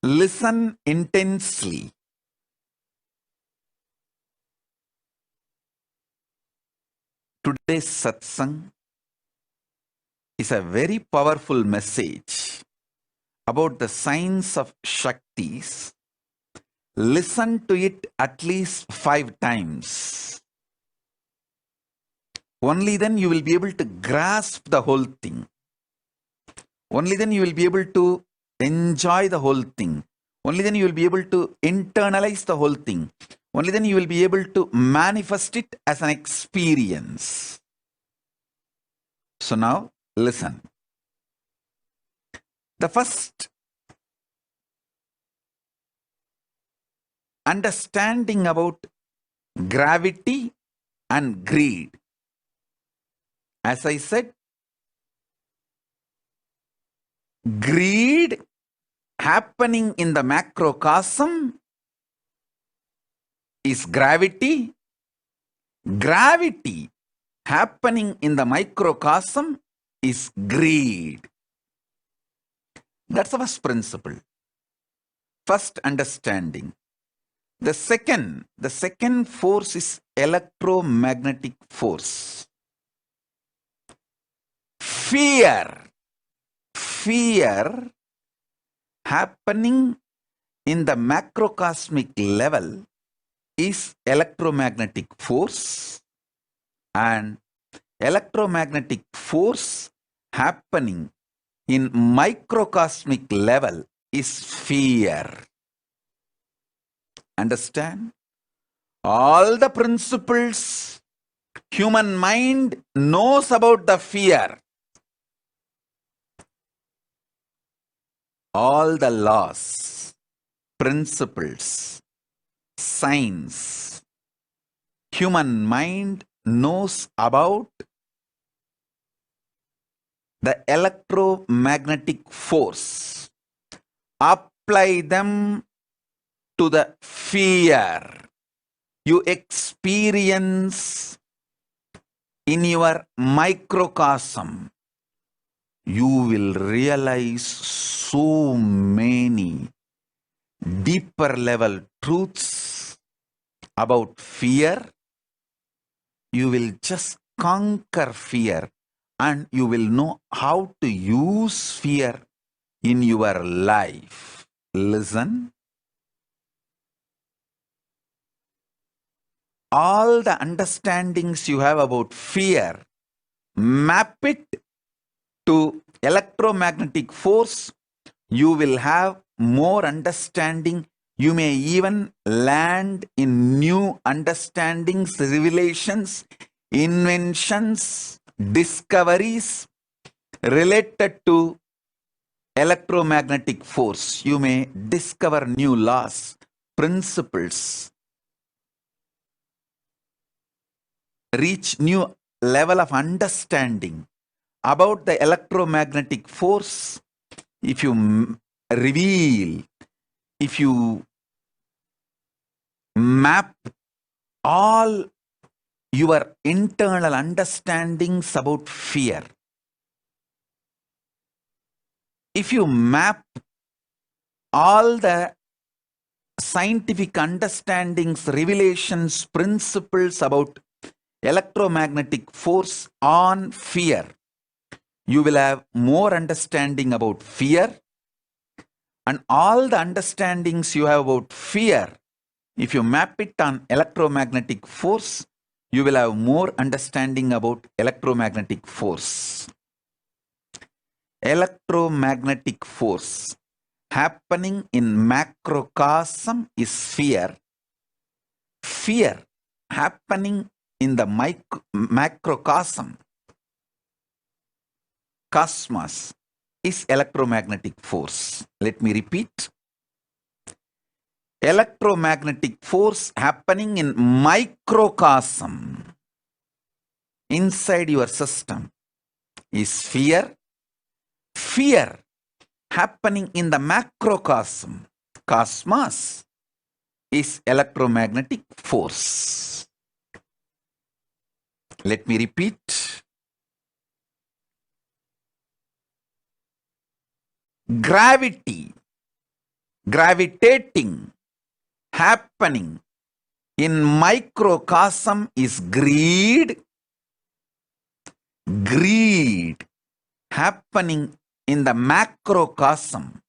Listen intensely. Today's satsang is a very powerful message about the science of Shaktis. Listen to it at least 5 times. Only then you will be able to grasp the whole thing. Only then you will be able to enjoy the whole thing. Only then you will be able to internalize the whole thing. Only then you will be able to manifest it as an experience. So now, listen. The first understanding about gravity and greed. As I said, greed happening in the macrocosm is gravity. Gravity happening in the microcosm is greed. That's the first principle. First understanding. The second force is electromagnetic force. Fear happening in the macrocosmic level is electromagnetic force, and electromagnetic force happening in microcosmic level is fear. Understand? All the principles human mind knows about the fear. All the laws, principles, science, human mind knows about the electromagnetic force. Apply them to the fear you experience in your microcosm. You will realize so many deeper level truths about fear. You will just conquer fear, and you will know how to use fear in your life. Listen. All the understandings you have about fear, map it to electromagnetic force. You will have more understanding. You may even land in new understandings, revelations, inventions, discoveries related to electromagnetic force. You may discover new laws, principles, reach new level of understanding about the electromagnetic force. If you reveal, if you map all your internal understandings about fear, if you map all the scientific understandings, revelations, principles about electromagnetic force on fear, you will have more understanding about fear. And all the understandings you have about fear, if you map it on electromagnetic force, you will have more understanding about electromagnetic force. Electromagnetic force happening in macrocosm is fear. Fear happening in the macrocosm, cosmos, is electromagnetic force. Let me repeat. Electromagnetic force happening in microcosm, inside your system, is fear. Fear happening in the macrocosm, cosmos, is electromagnetic force. Let me repeat. Gravity gravitating, happening in microcosm is greed. Greed happening in the macrocosm,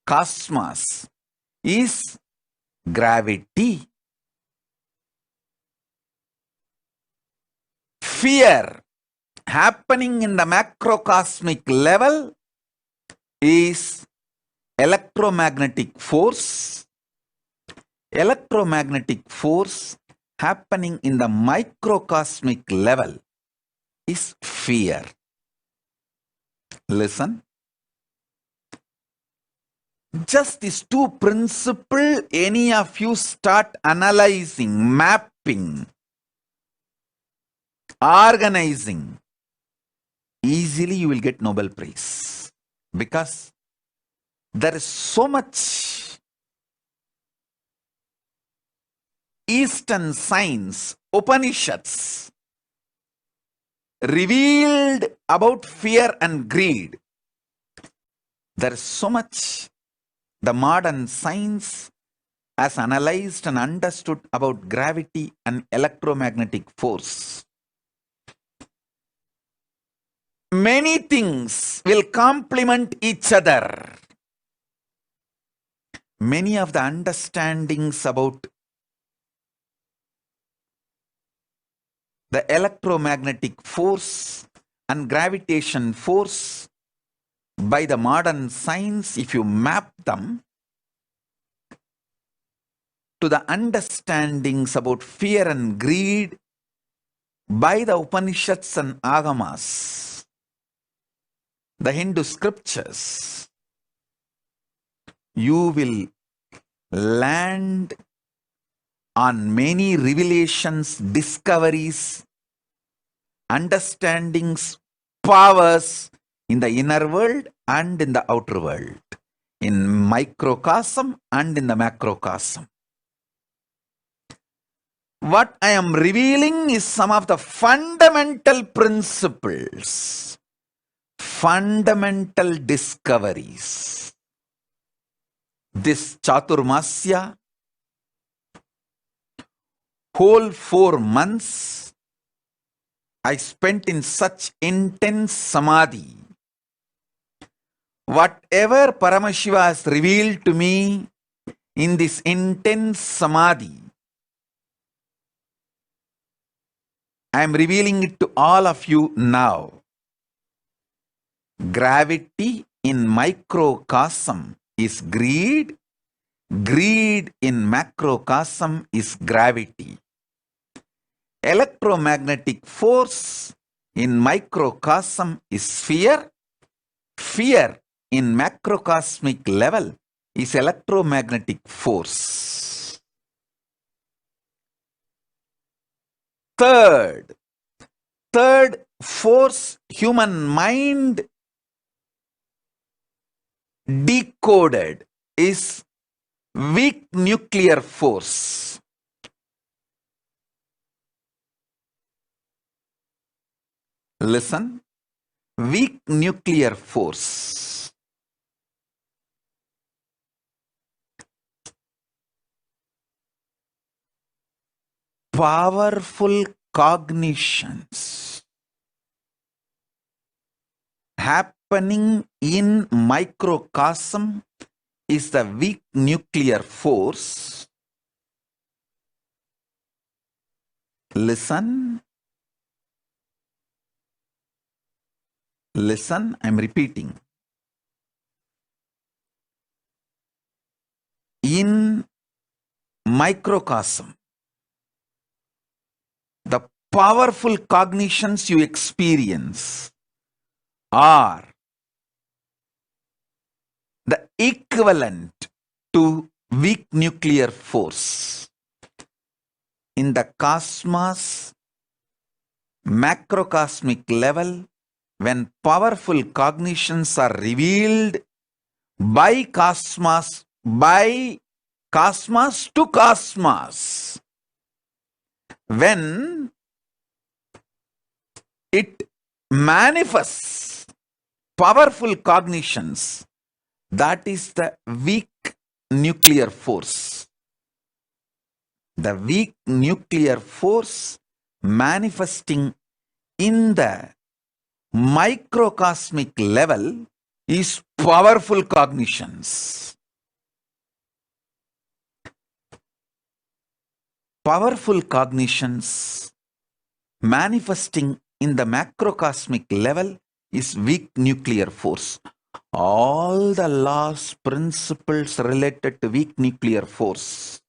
cosmos, is gravity. Fear happening in the macrocosmic level is electromagnetic force. Electromagnetic force happening in the microcosmic level is fear. Listen. Just these two principles, any of you start analyzing, mapping, organizing, easily you will get Nobel Prize. Because there is so much Eastern science, Upanishads, revealed about fear and greed. There is so much the modern science has analyzed and understood about gravity and electromagnetic force. Many things will complement each other. Many of the understandings about the electromagnetic force and gravitation force by the modern science, if you map them to the understandings about fear and greed by the Upanishads and Agamas, the Hindu scriptures, you will land on many revelations, discoveries, understandings, powers in the inner world and in the outer world, in microcosm and in the macrocosm. What I am revealing is some of the fundamental principles, fundamental discoveries. This Chaturmasya, whole 4 months, I spent in such intense samadhi. Whatever Paramashiva has revealed to me in this intense samadhi, I am revealing it to all of you now. Gravity in microcosm is greed. Greed in macrocosm is gravity. Electromagnetic force in microcosm is fear. Fear in macrocosmic level is electromagnetic force. Third force human mind decoded is weak nuclear force. Listen, weak nuclear force. Powerful cognitions happening in microcosm is the weak nuclear force. Listen. Listen, I am repeating. In microcosm, the powerful cognitions you experience are the equivalent to weak nuclear force. In the cosmos, macrocosmic level, when powerful cognitions are revealed by cosmos to cosmos, when it manifests powerful cognitions, that is the weak nuclear force. The weak nuclear force manifesting in the microcosmic level is powerful cognitions. Powerful cognitions manifesting in the macrocosmic level is weak nuclear force. All the laws, principles related to weak nuclear force,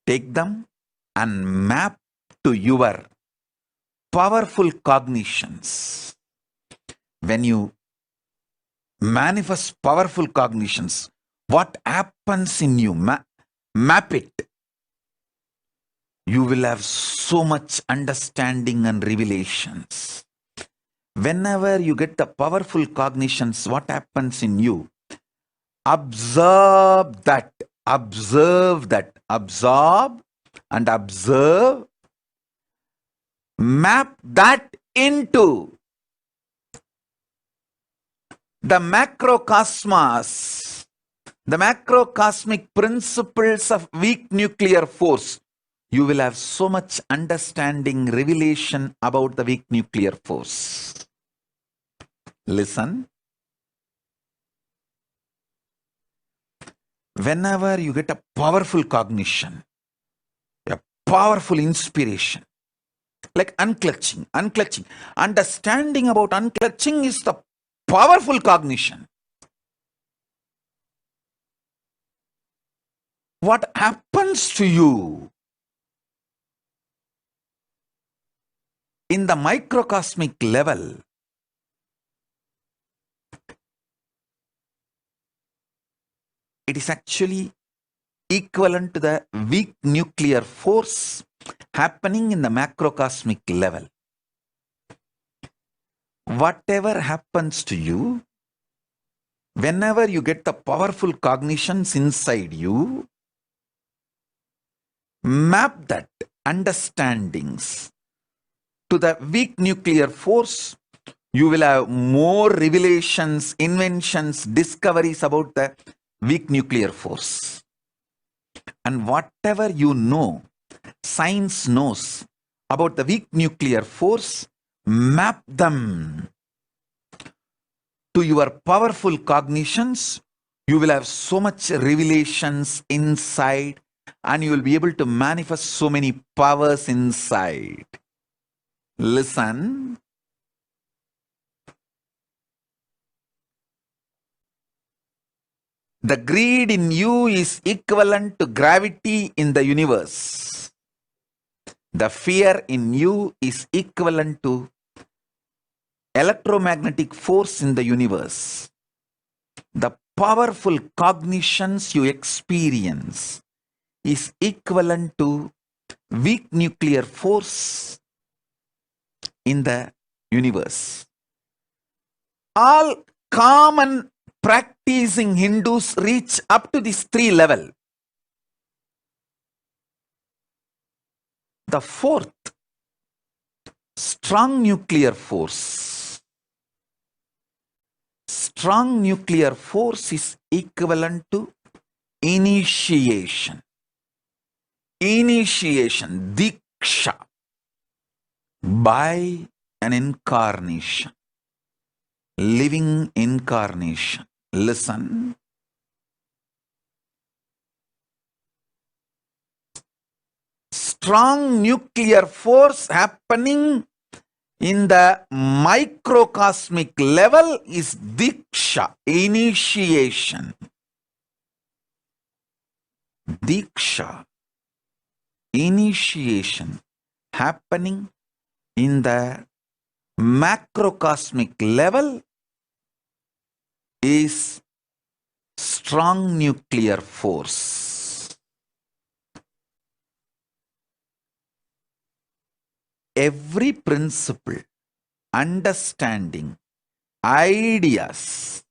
take them and map to your powerful cognitions. When you manifest powerful cognitions, what happens in you? Map it. You will have so much understanding and revelations. Whenever you get the powerful cognitions, what happens in you? Observe that. Observe that. Absorb and observe. Map that into the macrocosmos, the macrocosmic principles of weak nuclear force. You will have so much understanding, revelation about the weak nuclear force. Listen. Whenever you get a powerful cognition, a powerful inspiration, like unclutching, understanding about unclutching is the powerful cognition. What happens to you? In the microcosmic level, it is actually equivalent to the weak nuclear force happening in the macrocosmic level. Whatever happens to you, whenever you get the powerful cognitions inside you, map that understandings to the weak nuclear force. You will have more revelations, inventions, discoveries about the weak nuclear force. And whatever you know, science knows about the weak nuclear force, map them to your powerful cognitions. You will have so much revelations inside, and you will be able to manifest so many powers inside. Listen. The greed in you is equivalent to gravity in the universe. The fear in you is equivalent to electromagnetic force in the universe. The powerful cognitions you experience is equivalent to weak nuclear force in the universe. All common practicing Hindus reach up to this 3 level. The 4th, strong nuclear force. Strong nuclear force is equivalent to initiation. Initiation, diksha, by an incarnation, living incarnation. Listen. Strong nuclear force happening in the microcosmic level is diksha, initiation. Diksha, initiation happening in the macrocosmic level is strong nuclear force. Every principle, understanding, ideas,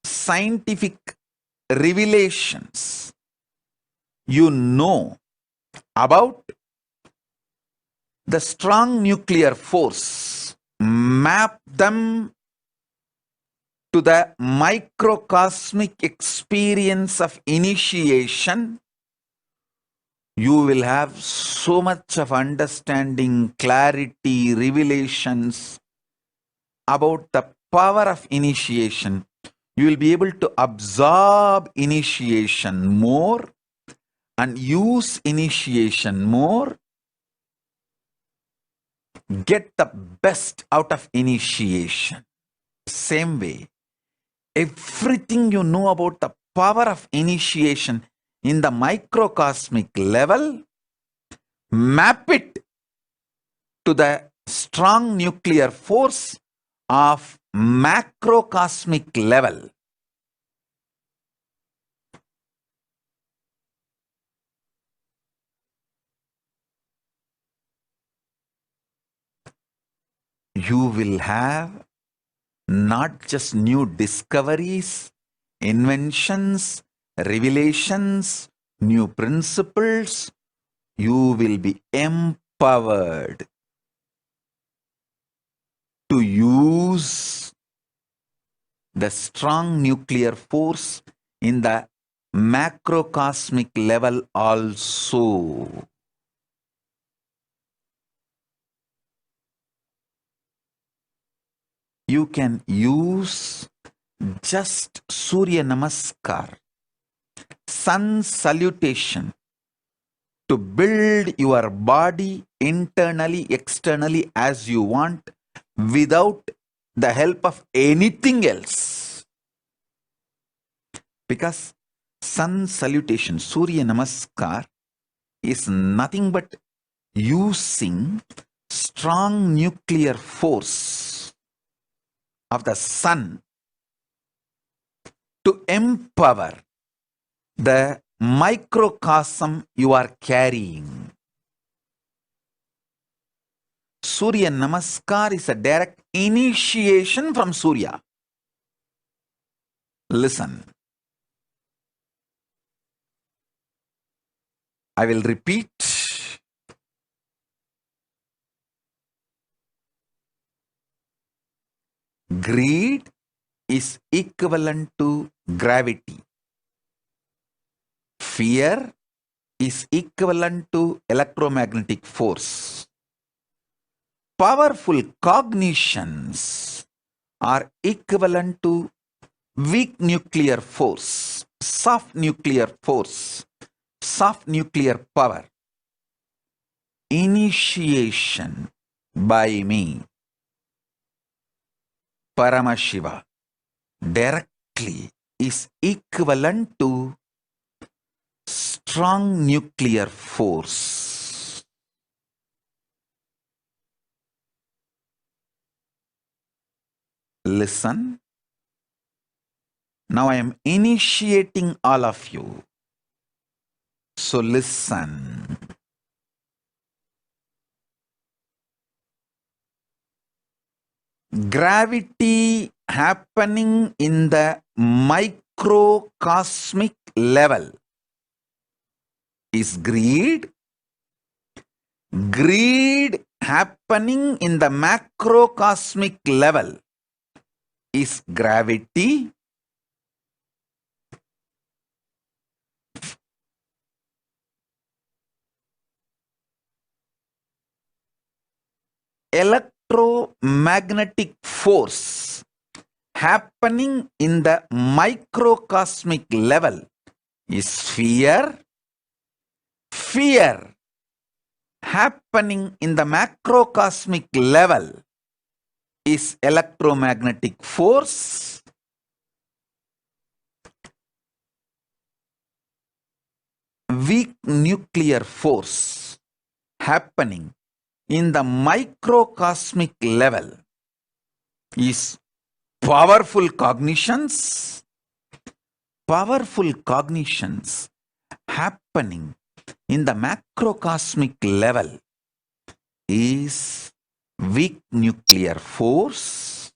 scientific revelations you know about the strong nuclear force, map them to the microcosmic experience of initiation, you will have so much of understanding, clarity, revelations about the power of initiation. You will be able to absorb initiation more and use initiation more, get the best out of initiation. Same way, everything you know about the power of initiation in the microcosmic level, map it to the strong nuclear force of macrocosmic level. You will have not just new discoveries, inventions, revelations, new principles. You will be empowered to use the strong nuclear force in the macrocosmic level also. You can use just Surya Namaskar, sun salutation, to build your body internally, externally as you want, without the help of anything else. Because sun salutation, Surya Namaskar, is nothing but using strong nuclear force of the sun to empower the microcosm you are carrying. Surya Namaskar is a direct initiation from Surya. Listen. I will repeat. Greed is equivalent to gravity. Fear is equivalent to electromagnetic force. Powerful cognitions are equivalent to weak nuclear force, soft nuclear force, soft nuclear power. Initiation by me, Paramashiva, directly is equivalent to strong nuclear force. Listen. Now I am initiating all of you. So listen. Gravity happening in the microcosmic level is greed. Greed happening in the macrocosmic level is gravity. Electromagnetic force happening in the microcosmic level is fear. Fear happening in the macrocosmic level is electromagnetic force. Weak nuclear force happening in the microcosmic level is powerful cognitions. Powerful cognitions happening in the macrocosmic level is weak nuclear force.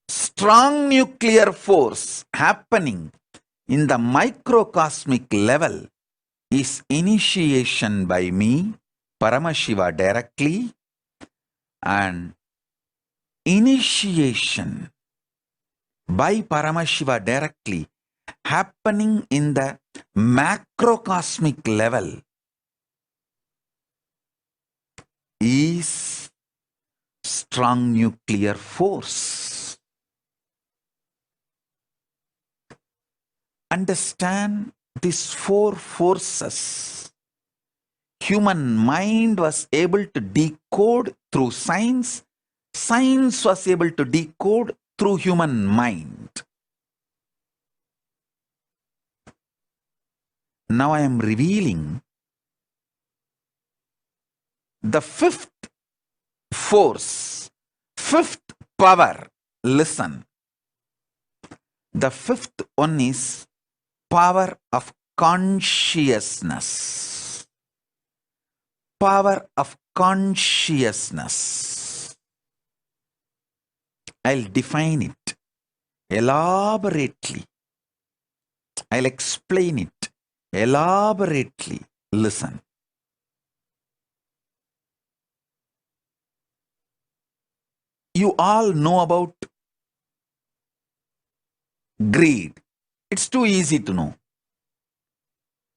Strong nuclear force happening in the microcosmic level is initiation by me, Paramashiva, directly, and initiation by Paramashiva directly happening in the macrocosmic level is strong nuclear force. Understand these four forces. Human mind was able to decode through science. Science was able to decode through human mind. Now I am revealing the fifth force, fifth power. Listen. The fifth one is power of consciousness. Power of consciousness. I'll define it elaborately. I'll explain it elaborately. Listen. You all know about greed. It's too easy to know.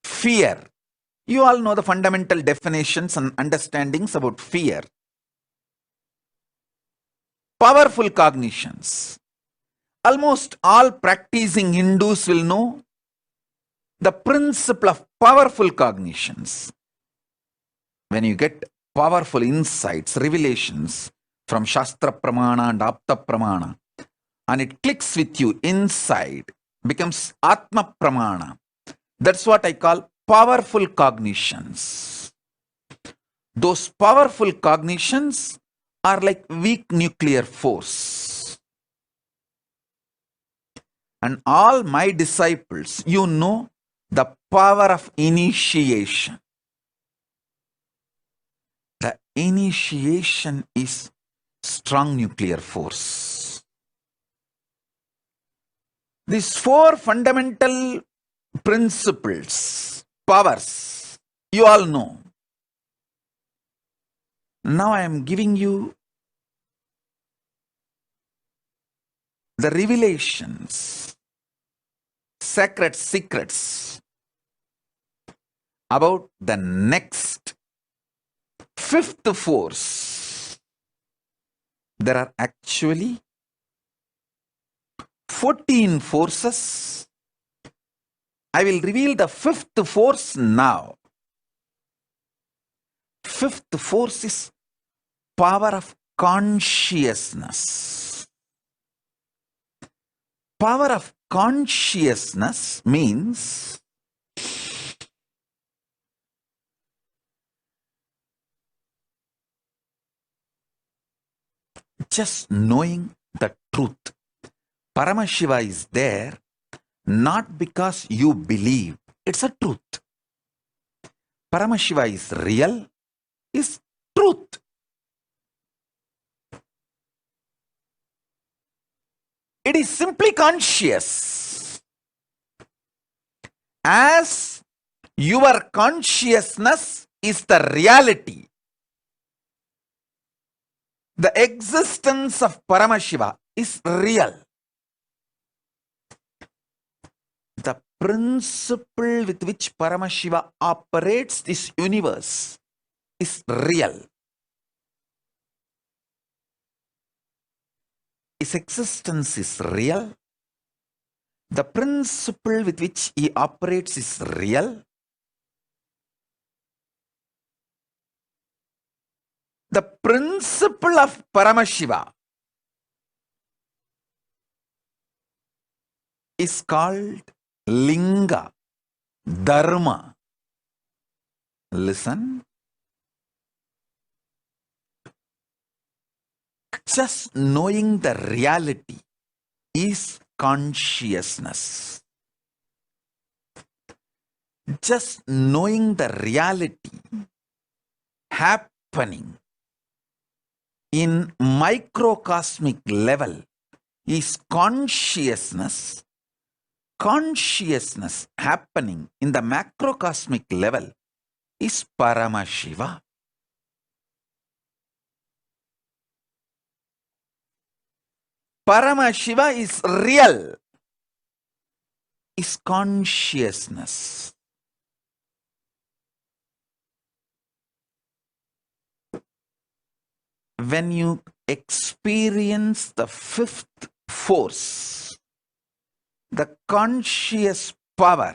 Fear. You all know the fundamental definitions and understandings about fear. Powerful cognitions. Almost all practicing Hindus will know the principle of powerful cognitions. When you get powerful insights, revelations from Shastra Pramana and Apta Pramana, and it clicks with you inside, becomes Atma Pramana. That's what I call powerful cognitions. Those powerful cognitions are like weak nuclear force. And all my disciples, you know the power of initiation. The initiation is strong nuclear force. These four fundamental principles, powers, you all know. Now I am giving you the revelations, sacred secrets about the next fifth force. There are actually 14 forces. I will reveal the fifth force now. Fifth force is power of consciousness. Power of consciousness means just knowing the truth. Paramashiva is there not because you believe. It's a truth. Paramashiva is real, is truth. It is simply conscious. As your consciousness is the reality, the existence of Paramashiva is real. The principle with which Paramashiva operates this universe is real. His existence is real. The principle with which he operates is real. The principle of Paramashiva is called Linga, Dharma. Listen. Just knowing the reality is consciousness. Just knowing the reality happening in microcosmic level is consciousness. Consciousness happening in the macrocosmic level is Paramashiva. Paramashiva is real, is consciousness. When you experience the fifth force, the conscious power,